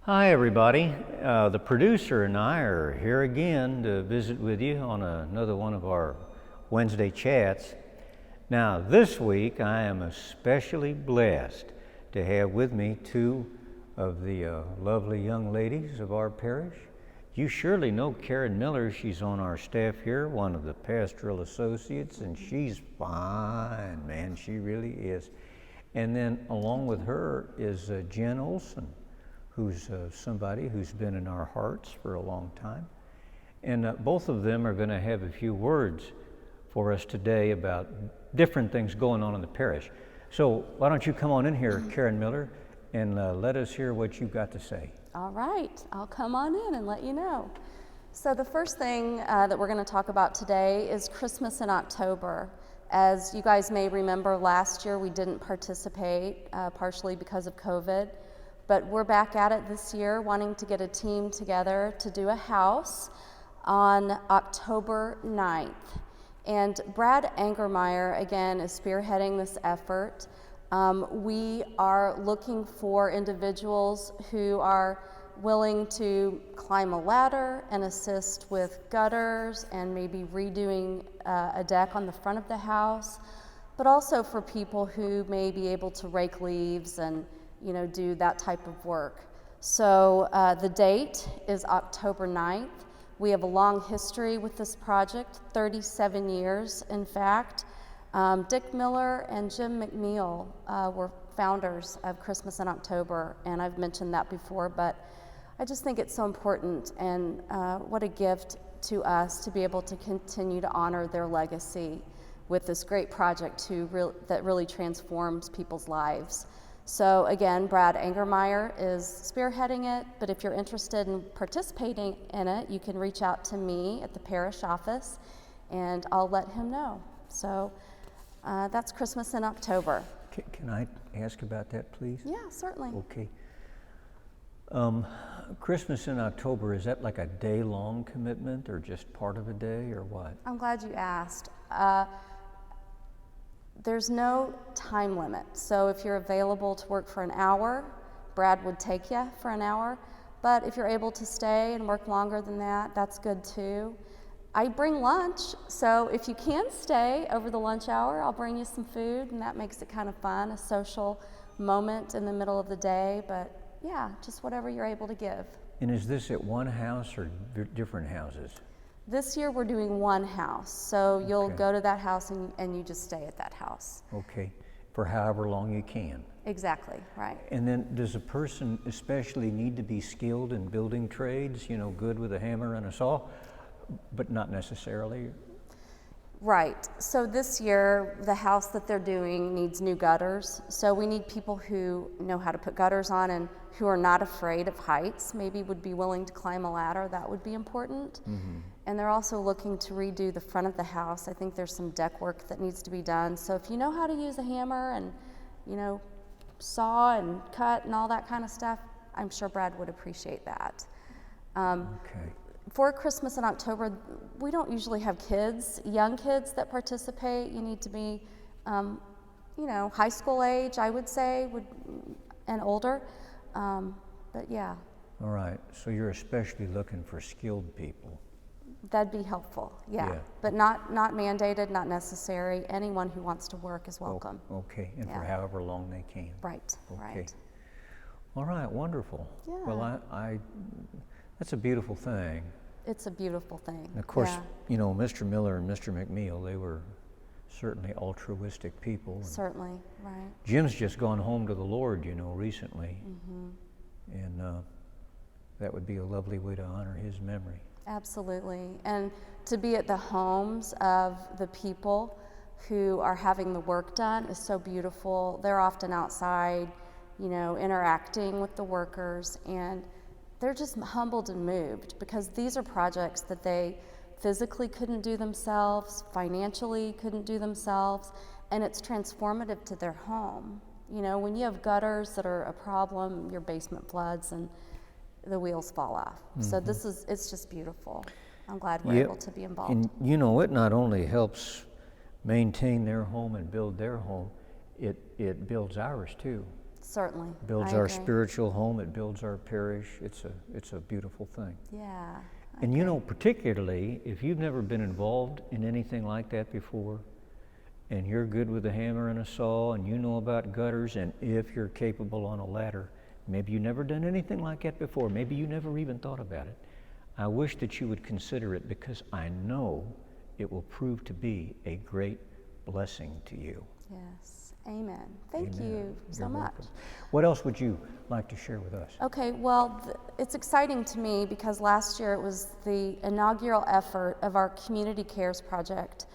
Hi everybody. The producer and I are here again to visit with you on another one of our Wednesday chats. Now this week I am especially blessed to have with me two of the lovely young ladies of our parish. You surely know Karen Miller. She's on our staff here, one of the pastoral associates, and she's fine, man, she really is. And then along with her is Jen Olson, who's somebody who's been in our hearts for a long time. And both of them are going to have a few words for us today about different things going on in the parish. So why don't you come on in here, Karen Miller, and let us hear what you've got to say. All right, I'll come on in and let you know. So the first thing that we're going to talk about today is Christmas in October. As you guys may remember, last year we didn't participate, partially because of COVID. But we're back at it this year, wanting to get a team together to do a house on October 9th. And Brad Angermeyer, again, is spearheading this effort. We are looking for individuals who are willing to climb a ladder and assist with gutters and maybe redoing a deck on the front of the house, but also for people who may be able to rake leaves and do that type of work. So the date is October 9th. We have a long history with this project, 37 years in fact. Dick Miller and Jim McNeil were founders of Christmas in October, and I've mentioned that before, but I just think it's so important, and what a gift to us to be able to continue to honor their legacy with this great project that really transforms people's lives. So again, Brad Angermeyer is spearheading it, but if you're interested in participating in it, you can reach out to me at the parish office and I'll let him know. So that's Christmas in October. Can I ask about that, please? Yeah, certainly. Okay. Christmas in October, is that like a day-long commitment or just part of a day or what? I'm glad you asked. There's no time limit, so if you're available to work for an hour, Brad would take you for an hour, but if you're able to stay and work longer than that, that's good too. I bring lunch, so if you can stay over the lunch hour, I'll bring you some food, and that makes it kind of fun, a social moment in the middle of the day, but yeah, just whatever you're able to give. And is this at one house or different houses? This year we're doing one house, so you'll go to that house and you just stay at that house. Okay, for however long you can. Exactly, right. And then does a person especially need to be skilled in building trades, good with a hammer and a saw, but not necessarily? Right, so this year the house that they're doing needs new gutters, so we need people who know how to put gutters on and who are not afraid of heights, maybe would be willing to climb a ladder. That would be important. Mm-hmm. And they're also looking to redo the front of the house. I think there's some deck work that needs to be done. So if you know how to use a hammer and, saw and cut and all that kind of stuff, I'm sure Brad would appreciate that. Okay. For Christmas in October, we don't usually have young kids that participate. You need to be, high school age, I would say, and older. But yeah. All right, so you're especially looking for skilled people. That'd be helpful, yeah. But not mandated, not necessary. Anyone who wants to work is welcome. Okay, and for however long they can. Right, okay. Right. All right, wonderful. Yeah. Well, that's a beautiful thing. It's a beautiful thing. And of course, Mr. Miller and Mr. McNeil, they were certainly altruistic people. Certainly, right. Jim's just gone home to the Lord, recently. Mm-hmm. And that would be a lovely way to honor his memory. Absolutely. And to be at the homes of the people who are having the work done is so beautiful. They're often outside, interacting with the workers, and they're just humbled and moved because these are projects that they physically couldn't do themselves, financially couldn't do themselves, and it's transformative to their home. When you have gutters that are a problem, your basement floods and the wheels fall off. Mm-hmm. So it's just beautiful. I'm glad we're able to be involved. And it not only helps maintain their home and build their home, it builds ours too. Certainly. Builds I our agree. spiritual home, it builds our parish. It's a beautiful thing. Yeah. And you know, particularly if you've never been involved in anything like that before, and you're good with a hammer and a saw, and you know about gutters, and if you're capable on a ladder, maybe you've never done anything like that before, maybe you never even thought about it. I wish that you would consider it, because I know it will prove to be a great blessing to you. Yes. Amen. Thank Amen. you so You're much. welcome. What else would you like to share with us? Okay, well, it's exciting to me because last year it was the inaugural effort of our Community Cares project.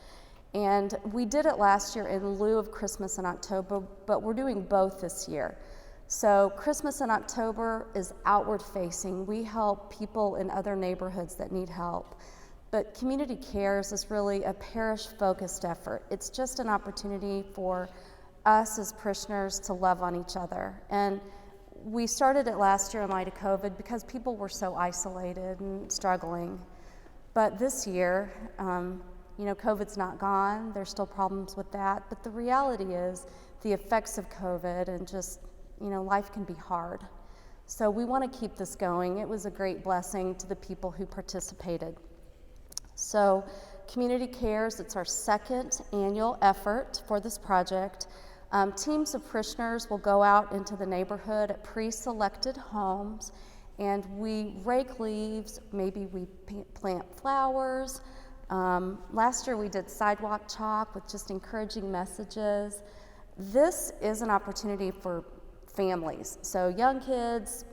And we did it last year in lieu of Christmas in October, but we're doing both this year. So Christmas in October is outward facing. We help people in other neighborhoods that need help. But Community Cares is really a parish-focused effort. It's just an opportunity for us as parishioners to love on each other. And we started it last year in light of COVID because people were so isolated and struggling. But this year, COVID's not gone. There's still problems with that. But the reality is the effects of COVID and just, life can be hard. So we want to keep this going. It was a great blessing to the people who participated. So Community Cares, it's our second annual effort for this project. Teams of parishioners will go out into the neighborhood at pre-selected homes, and we rake leaves, maybe we plant flowers. Last year we did sidewalk chalk with just encouraging messages. This is an opportunity for families, so young kids,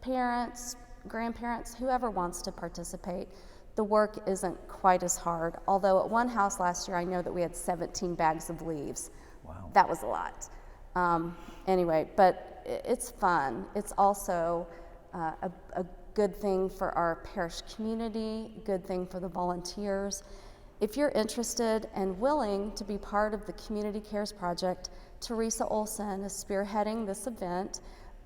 parents, grandparents, whoever wants to participate. The work isn't quite as hard, although at one house last year I know that we had 17 bags of leaves. Wow. That was a lot. Anyway, but it's fun. It's also a good thing for our parish community, good thing for the volunteers. If you're interested and willing to be part of the Community Cares Project, Teresa Olson is spearheading this event.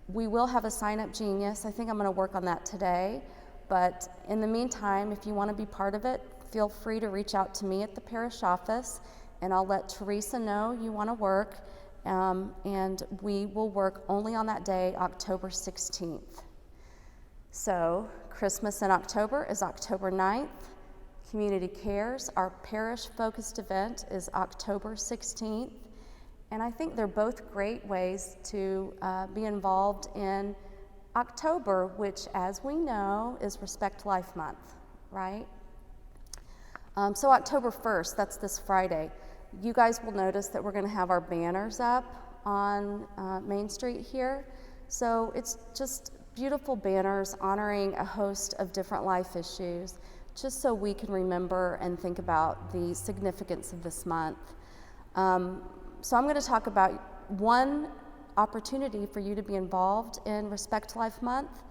We will have a sign-up genius. I think I'm going to work on that today. But in the meantime, if you want to be part of it, feel free to reach out to me at the parish office, and I'll let Teresa know you want to work, and we will work only on that day, October 16th. So Christmas in October is October 9th. Community Cares, our parish-focused event, is October 16th. And I think they're both great ways to be involved in October, which, as we know, is Respect Life Month, right? So October 1st, that's this Friday, you guys will notice that we're going to have our banners up on Main Street here. So it's just beautiful banners honoring a host of different life issues, just so we can remember and think about the significance of this month. So I'm going to talk about one opportunity for you to be involved in Respect Life Month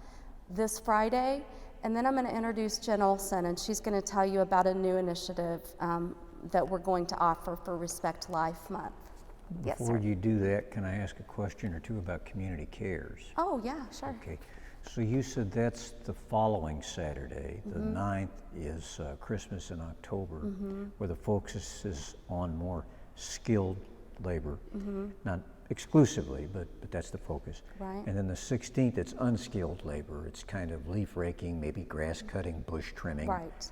this Friday, and then I'm going to introduce Jen Olson, and she's going to tell you about a new initiative that we're going to offer for Respect Life Month. Yes, Before sir. you do that, can I ask a question or two about Community Cares? Oh, yeah, sure. Okay. So you said that's the following Saturday. The 9th is Christmas in October, where the focus is on more skilled labor. Not exclusively, but that's the focus. Right. And then the 16th, it's unskilled labor. It's kind of leaf raking, maybe grass cutting, bush trimming. Right.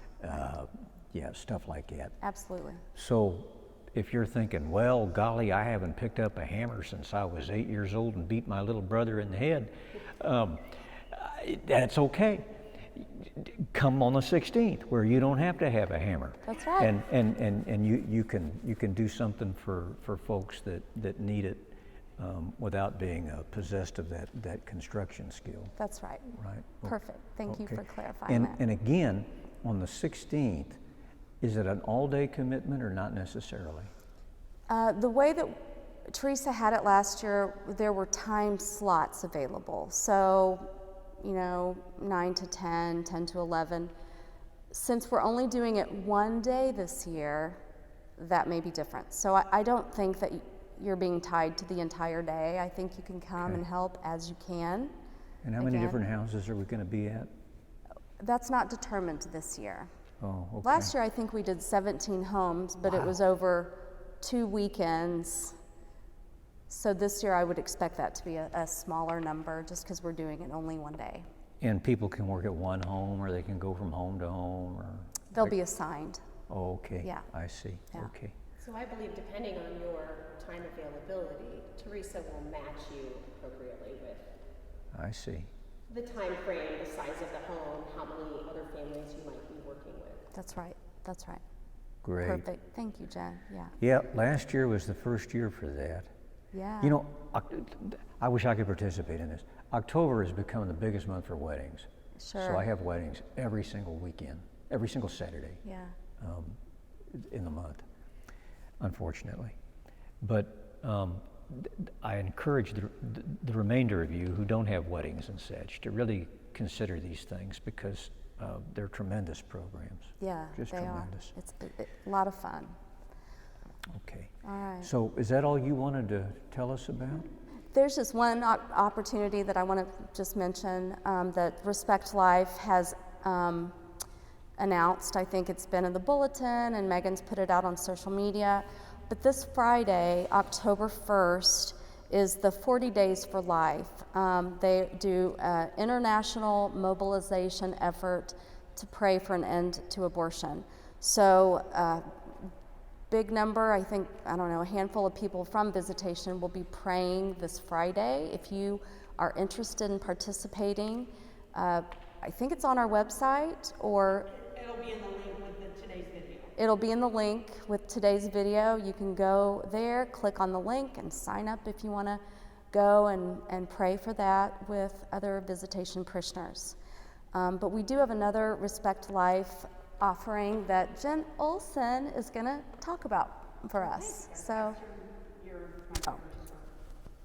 Yeah, stuff like that. Absolutely. So if you're thinking, well, golly, I haven't picked up a hammer since I was 8 years old and beat my little brother in the head, that's okay. Come on the 16th, where you don't have to have a hammer. That's right. And you can do something for folks that need it without being possessed of that construction skill. That's right. Right. Perfect. Thank you Okay. for clarifying that. And again, on the 16th, is it an all-day commitment or not necessarily? The way that Teresa had it last year, there were time slots available. So, 9 to 10, 10 to 11. Since we're only doing it one day this year, that may be different. So I don't think that you're being tied to the entire day. I think you can come Okay. and help as you can. And how many Again. different houses are we going to be at? That's not determined this year. Oh, okay. Last year, I think we did 17 homes, but it was over 2 weekends. So this year I would expect that to be a smaller number just because we're doing it only one day. And people can work at one home, or they can go from home to home, or? They'll be assigned. Oh, okay. Yeah. I see. Yeah. Okay. So I believe depending on your time availability, Teresa will match you appropriately with I see. the time frame, the size of the home, how many other families you might be working with. That's right. That's right. Great. Perfect. Thank you, Jen. Yeah. Yeah, last year was the first year for that. Yeah. You know, I wish I could participate in this. October has become the biggest month for weddings. Sure. So I have weddings every single weekend, every single Saturday Yeah. in the month, unfortunately. But I encourage the remainder of you who don't have weddings and such to really consider these things, because they're tremendous programs. Yeah, Just they tremendous. are. It's a lot of fun. Okay. All right. So is that all you wanted to tell us about? There's just one opportunity that I want to just mention that Respect Life has announced. I think it's been in the bulletin, and Megan's put it out on social media. But this Friday, October 1st, is the 40 Days for Life. They do an international mobilization effort to pray for an end to abortion. So big number, I think, I don't know, a handful of people from Visitation will be praying this Friday. If you are interested in participating, I think it's on our website, or It'll be in the link with today's video. it'll be in the link with today's video. You can go there, click on the link, and sign up if you want to go and pray for that with other Visitation parishioners. But we do have another Respect Life offering that Jen Olson is going to talk about for us. So, oh,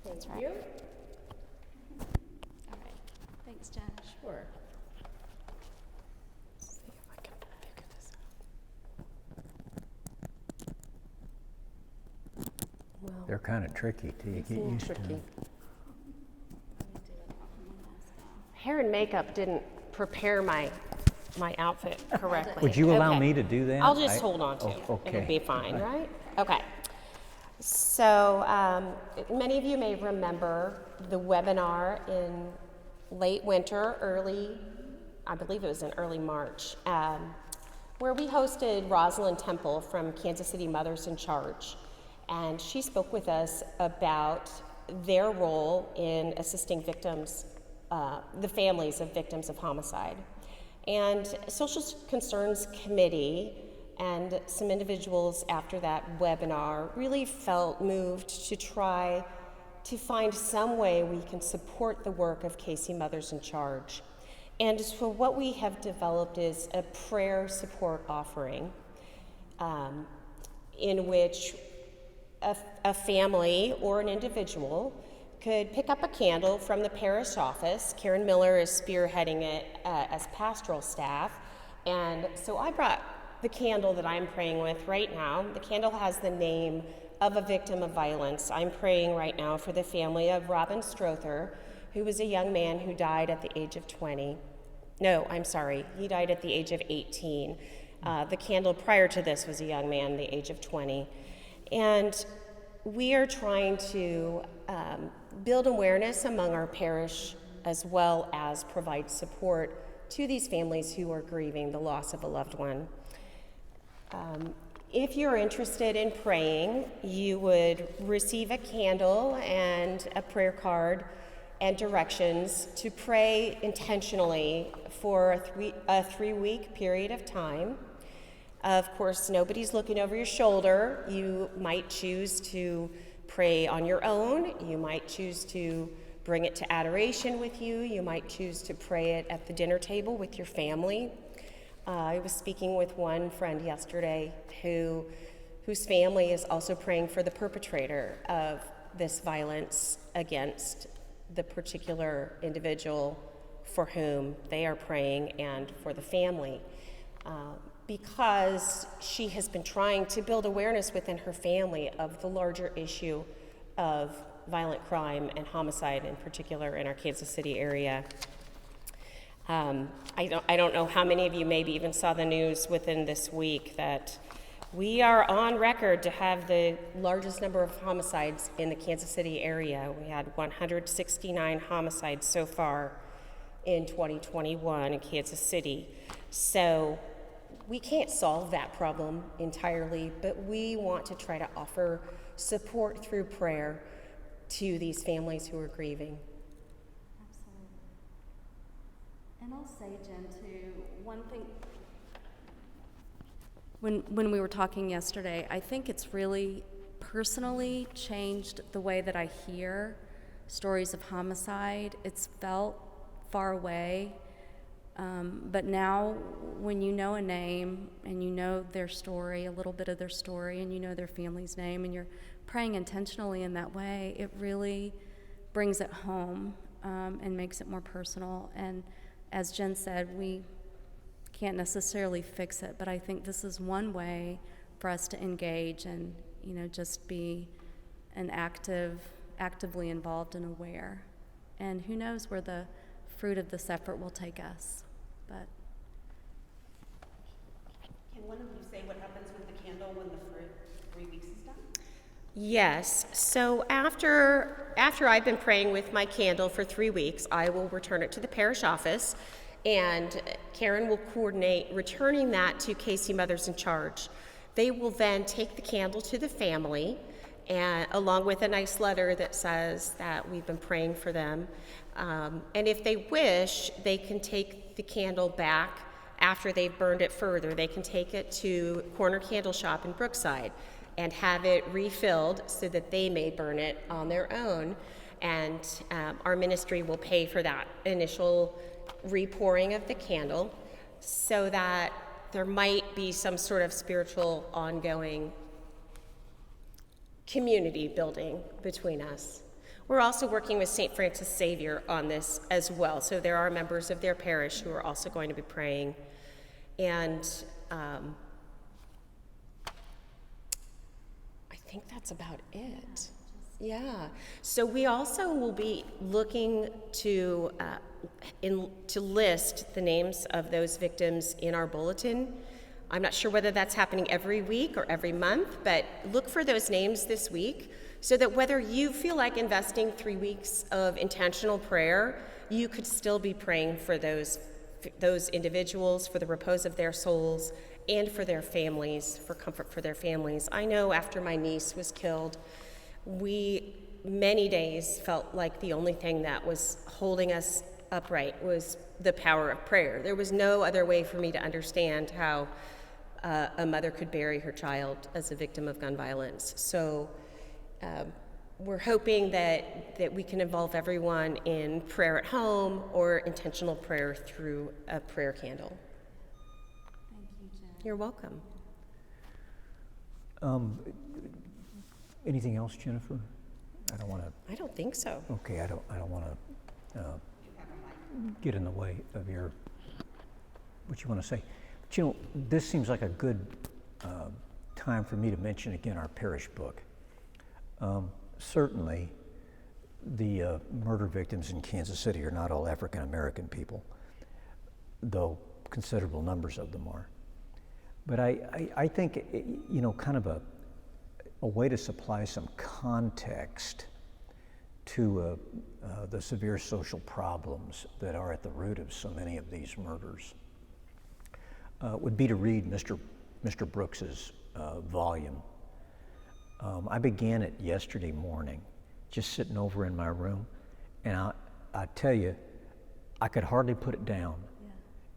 Thank right. you. all right. Thanks, Jen. Sure. Well, They're kind of tricky till you get used to them. Hair and makeup didn't prepare my outfit correctly. Would you allow Okay. me to do that? I'll just hold on to Oh, it. okay. It'll be fine, right? Okay. So many of you may remember the webinar in late winter, I believe it was in early March, where we hosted Rosalind Temple from Kansas City Mothers in Charge. And she spoke with us about their role in assisting victims, the families of victims of homicide. And Social Concerns Committee and some individuals after that webinar really felt moved to try to find some way we can support the work of KC Mothers in Charge. And so what we have developed is a prayer support offering in which a family or an individual could pick up a candle from the parish office. Karen Miller is spearheading it as pastoral staff. And so I brought the candle that I'm praying with right now. The candle has the name of a victim of violence. I'm praying right now for the family of Robin Strother, who was a young man who died at the age of 20. No, I'm sorry, he died at the age of 18. The candle prior to this was a young man, the age of 20. And we are trying to build awareness among our parish, as well as provide support to these families who are grieving the loss of a loved one. If you're interested in praying, you would receive a candle and a prayer card and directions to pray intentionally for a three-week period of time. Of course, nobody's looking over your shoulder. You might choose to pray on your own. You might choose to bring it to adoration with you. You might choose to pray it at the dinner table with your family. I was speaking with one friend yesterday whose family is also praying for the perpetrator of this violence against the particular individual for whom they are praying, and for the family. Because she has been trying to build awareness within her family of the larger issue of violent crime and homicide, in particular in our Kansas City area. I don't know how many of you maybe even saw the news within this week that We are on record to have the largest number of homicides in the Kansas City area. We had 169 homicides so far in 2021 in Kansas City. So we can't solve that problem entirely, but we want to try to offer support through prayer to these families who are grieving. Absolutely. And I'll say, Jen, too, one thing, when we were talking yesterday, I think it's really personally changed the way that I hear stories of homicide. It's felt far away, but now when you know a name and you know their story, a little bit of their story, and you know their family's name, and you're praying intentionally in that way, it really brings it home and makes it more personal. And as Jen said, we can't necessarily fix it, but I think this is one way for us to engage and, just be an actively involved and aware. And who knows where the fruit of this effort will take us. But Can one of you say what happens with the candle when the 3 weeks is done? Yes. So after I've been praying with my candle for 3 weeks, I will return it to the parish office, and Karen will coordinate returning that to Casey Mothers in Charge. They will then take the candle to the family, and along with a nice letter that says that we've been praying for them. And if they wish, they can take the candle back after they've burned it further. They can take it to Corner Candle Shop in Brookside and have it refilled so that they may burn it on their own. And our ministry will pay for that initial repouring of the candle so that there might be some sort of spiritual ongoing community building between us. We're also working with St. Francis Xavier on this as well. So there are members of their parish who are also going to be praying. And I think that's about it. Yeah. So we also will be looking to list the names of those victims in our bulletin. I'm not sure whether that's happening every week or every month, but look for those names this week so that whether you feel like investing 3 weeks of intentional prayer, you could still be praying for those individuals, for the repose of their souls, and for their families, for comfort for their families. I know after my niece was killed, many days felt like the only thing that was holding us upright was the power of prayer. There was no other way for me to understand how a mother could bury her child as a victim of gun violence. So we're hoping that we can involve everyone in prayer at home or intentional prayer through a prayer candle. thank you, Jen. You're welcome. Anything else, Jennifer? I don't want to. I don't think so. Okay, I don't want to get in the way of what you want to say. But this seems like a good time for me to mention again our parish book. Certainly, the murder victims in Kansas City are not all African American people, though considerable numbers of them are. But I think kind of a way to supply some context to the severe social problems that are at the root of so many of these murders would be to read Mr. Brooks's volume. I began it yesterday morning, just sitting over in my room, and I tell you, I could hardly put it down.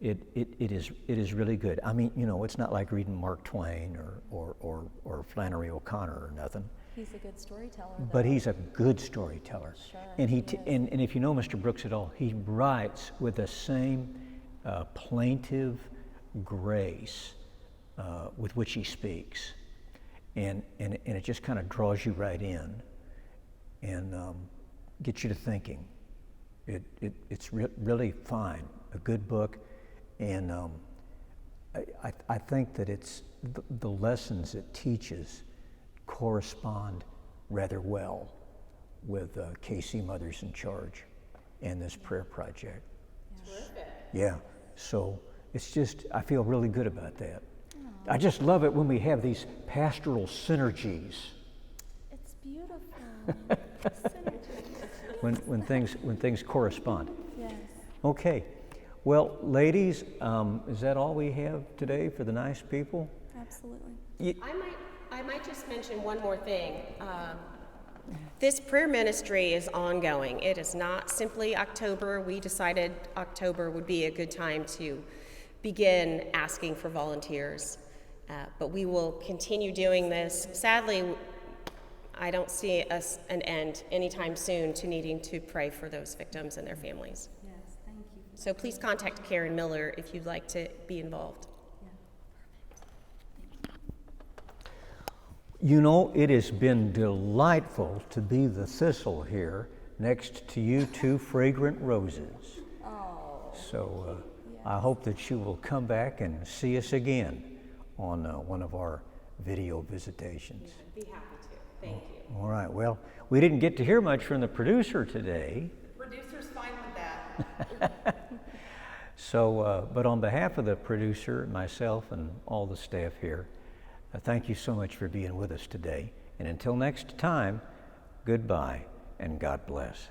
Yeah. It is really good. I mean, it's not like reading Mark Twain or Flannery O'Connor or nothing. He's a good storyteller, though. But he's a good storyteller. Sure, and he and if you know Mr. Brooks at all, he writes with the same plaintive grace with which he speaks, and it just kind of draws you right in, and gets you to thinking. It's really fine, a good book, and I think that it's the lessons it teaches correspond rather well with Casey Mothers in Charge and this prayer project. Terrific. Yeah, so it's just, I feel really good about that. I just love it when we have these pastoral synergies. It's beautiful. Synergy. When things correspond. Yes. Okay. Well, ladies, is that all we have today for the nice people? Absolutely. I might just mention one more thing. This prayer ministry is ongoing. It is not simply October. We decided October would be a good time to begin asking for volunteers. But we will continue doing this. Sadly, I don't see an end anytime soon to needing to pray for those victims and their families. Yes, thank you. So please contact Karen Miller if you'd like to be involved. You know, it has been delightful to be the thistle here next to you two fragrant roses. Oh. So I hope that you will come back and see us again on one of our video visitations. I'd be happy to. Thank you. All right, well, we didn't get to hear much from the producer today. The producer's fine with that. So, but on behalf of the producer, myself, and all the staff here, thank you so much for being with us today. And until next time, goodbye and God bless.